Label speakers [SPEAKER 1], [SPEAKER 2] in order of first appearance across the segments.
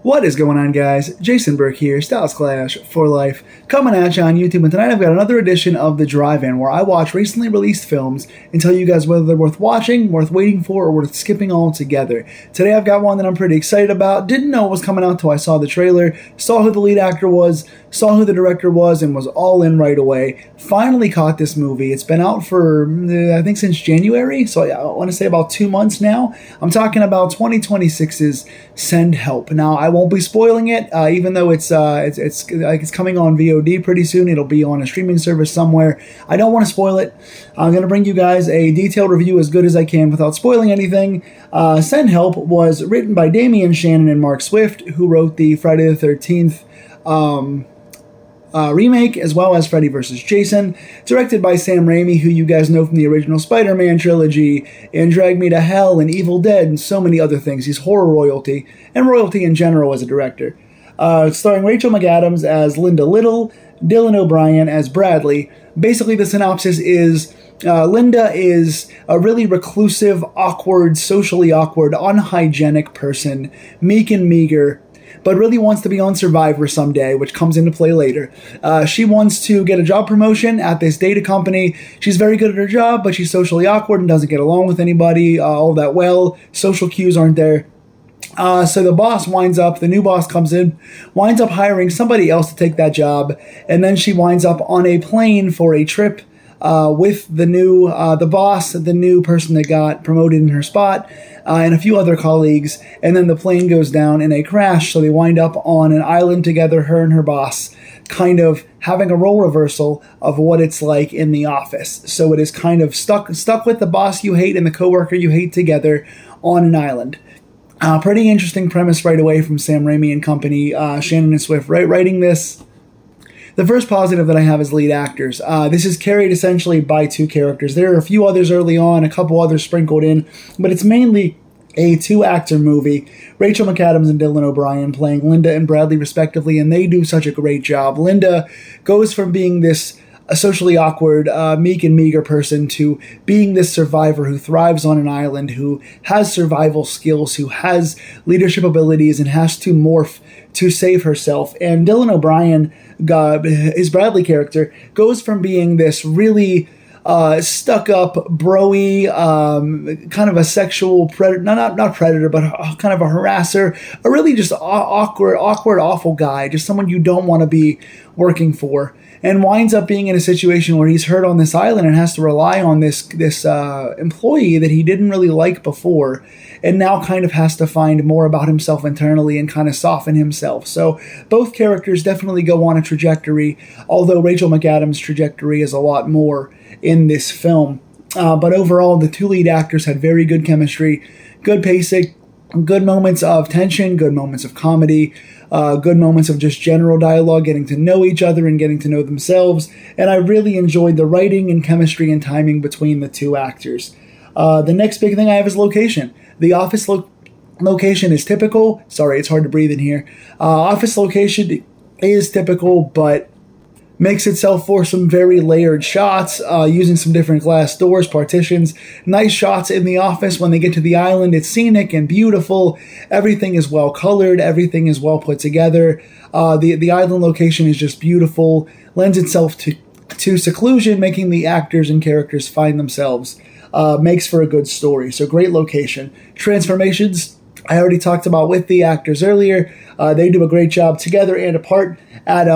[SPEAKER 1] What is going on, guys? Jason Burke here, Styles Clash for Life, coming at you on YouTube. And tonight I've got another edition of The Drive-In, where I watch recently released films and tell you guys whether they're worth watching, worth waiting for, or worth skipping altogether. Today I've got one that I'm pretty excited about. Didn't know it was coming out until I saw the trailer, saw who the lead actor was, saw who the director was, and was all in right away. Finally caught this movie. It's been out for, I think, since January, so I want to say about 2 months now. I'm talking about 2026's Send Help. Now, I won't be spoiling it, even though it's coming on VOD pretty soon. It'll be on a streaming service somewhere. I don't want to spoil it. I'm going to bring you guys a detailed review as good as I can without spoiling anything. Send Help was written by Damian Shannon and Mark Swift, who wrote the Friday the 13th remake, as well as Freddy vs. Jason, directed by Sam Raimi, who you guys know from the original Spider-Man trilogy, and Drag Me to Hell, and Evil Dead, and so many other things. He's horror royalty, and royalty in general as a director. Starring Rachel McAdams as Linda Little, Dylan O'Brien as Bradley. Basically, the synopsis is Linda is a really reclusive, awkward, socially awkward, unhygienic person, meek and meager, but really wants to be on Survivor someday, which comes into play later. She wants to get a job promotion at this data company. She's very good at her job, but she's socially awkward and doesn't get along with anybody all that well. Social cues aren't there. So the new boss comes in, winds up hiring somebody else to take that job, and then she winds up on a plane for a trip with the boss, the new person that got promoted in her spot, and a few other colleagues, and then the plane goes down in a crash, so they wind up on an island together, her and her boss, kind of having a role reversal of what it's like in the office. So it is kind of stuck with the boss you hate and the coworker you hate together on an island. Pretty interesting premise right away from Sam Raimi and company, Shannon and Swift, right, writing this. The first positive that I have is lead actors. This is carried essentially by two characters. There are a few others early on, a couple others sprinkled in, but it's mainly a two-actor movie. Rachel McAdams and Dylan O'Brien playing Linda and Bradley respectively, and they do such a great job. Linda goes from being this a socially awkward, meek and meager person to being this survivor who thrives on an island, who has survival skills, who has leadership abilities, and has to morph to save herself. And Dylan O'Brien, his Bradley character, goes from being this really stuck-up, bro-y, kind of a sexual predator, not predator, but kind of a harasser, a really just awkward, awful guy, just someone you don't want to be working for, and winds up being in a situation where he's hurt on this island and has to rely on this employee that he didn't really like before, and now kind of has to find more about himself internally and kind of soften himself. So both characters definitely go on a trajectory, although Rachel McAdams' trajectory is a lot more in this film. But overall, the two lead actors had very good chemistry, good pacing, good moments of tension, good moments of comedy, good moments of just general dialogue, getting to know each other and getting to know themselves. And I really enjoyed the writing and chemistry and timing between the two actors. The next big thing I have is location. The office location is typical. Sorry, it's hard to breathe in here. Office location is typical, but makes itself for some very layered shots, using some different glass doors, partitions, nice shots in the office. When they get to the island, it's scenic and beautiful. Everything is well colored. Everything is well put together. The island location is just beautiful, lends itself to seclusion, making the actors and characters find themselves. Makes for a good story. So great location. Transformations, I already talked about with the actors earlier. They do a great job together and apart at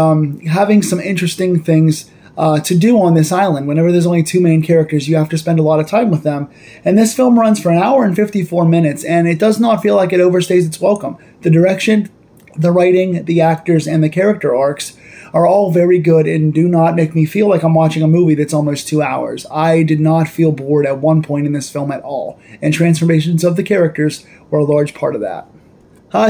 [SPEAKER 1] having some interesting things to do on this island. Whenever there's only two main characters, you have to spend a lot of time with them. And this film runs for an hour and 54 minutes, and it does not feel like it overstays its welcome. The direction, the writing, the actors, and the character arcs are all very good and do not make me feel like I'm watching a movie that's almost 2 hours. I did not feel bored at one point in this film at all, and transformations of the characters were a large part of that.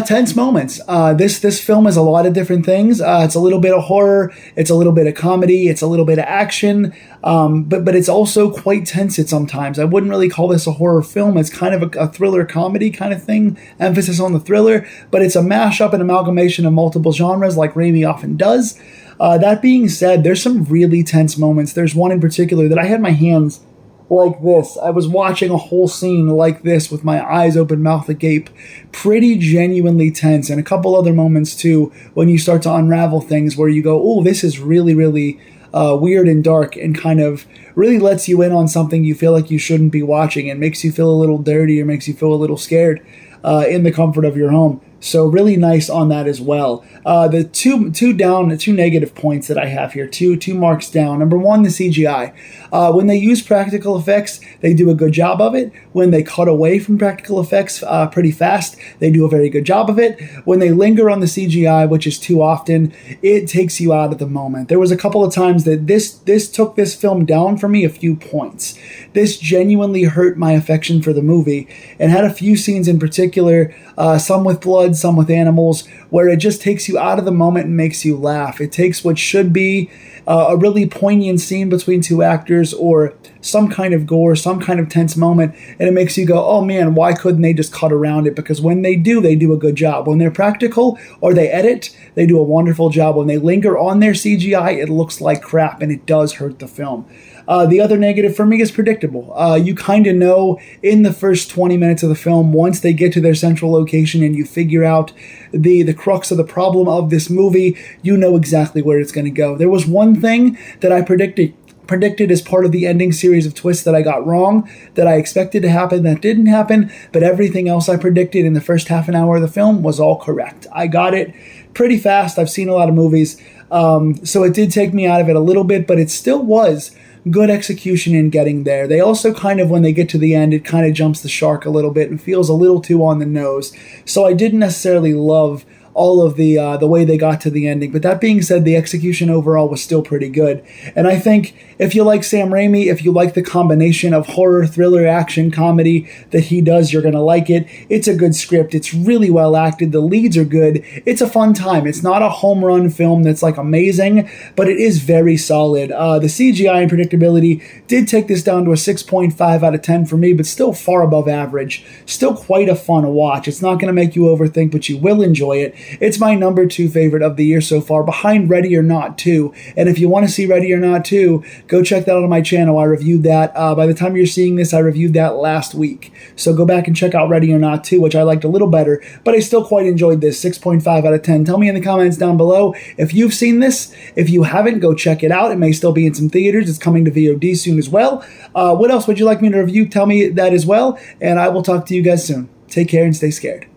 [SPEAKER 1] Tense moments. This film is a lot of different things. It's a little bit of horror. It's a little bit of comedy. It's a little bit of action. But it's also quite tense at sometimes. I wouldn't really call this a horror film. It's kind of a thriller comedy kind of thing. Emphasis on the thriller. But it's a mashup and amalgamation of multiple genres like Raimi often does. That being said, there's some really tense moments. There's one in particular that I had my hands like this. I was watching a whole scene like this with my eyes open, mouth agape, pretty genuinely tense. And a couple other moments too when you start to unravel things where you go, oh, this is really, really weird and dark, and kind of really lets you in on something you feel like you shouldn't be watching, and makes you feel a little dirty or makes you feel a little scared in the comfort of your home. So really nice on that as well. The two negative points that I have here, two marks down. Number one, the CGI. When they use practical effects, they do a good job of it. When they cut away from practical effects pretty fast, they do a very good job of it. When they linger on the CGI, which is too often, it takes you out of the moment. There was a couple of times that this took this film down for me a few points. This genuinely hurt my affection for the movie, and had a few scenes in particular, some with blood, some with animals, where it just takes you out of the moment and makes you laugh. It takes what should be a really poignant scene between two actors, or some kind of gore, some kind of tense moment, and it makes you go, oh man, why couldn't they just cut around it? Because when they do a good job. When they're practical or they edit, they do a wonderful job. When they linger on their CGI, it looks like crap, and it does hurt the film. The other negative for me is predictable. You kind of know in the first 20 minutes of the film, once they get to their central location and you figure out the crux of the problem of this movie, you know exactly where it's going to go. There was one thing that I predicted as part of the ending series of twists that I got wrong, that I expected to happen, that didn't happen, but everything else I predicted in the first half an hour of the film was all correct. I got it pretty fast. I've seen a lot of movies, so it did take me out of it a little bit, but it still was good execution in getting there. They also kind of, when they get to the end, it kind of jumps the shark a little bit and feels a little too on the nose. So I didn't necessarily love all of the way they got to the ending. But that being said, the execution overall was still pretty good. And I think if you like Sam Raimi, if you like the combination of horror, thriller, action, comedy that he does, you're going to like it. It's a good script. It's really well acted. The leads are good. It's a fun time. It's not a home run film that's like amazing, but it is very solid. The CGI and predictability did take this down to a 6.5 out of 10 for me, but still far above average. Still quite a fun watch. It's not going to make you overthink, but you will enjoy it. It's my number 2 favorite of the year so far, behind Ready or Not 2. And if you want to see Ready or Not 2, go check that out on my channel. I reviewed that. By the time you're seeing this, I reviewed that last week. So go back and check out Ready or Not 2, which I liked a little better, but I still quite enjoyed this. 6.5 out of 10. Tell me in the comments down below if you've seen this. If you haven't, go check it out. It may still be in some theaters. It's coming to VOD soon as well. What else would you like me to review? Tell me that as well, and I will talk to you guys soon. Take care and stay scared.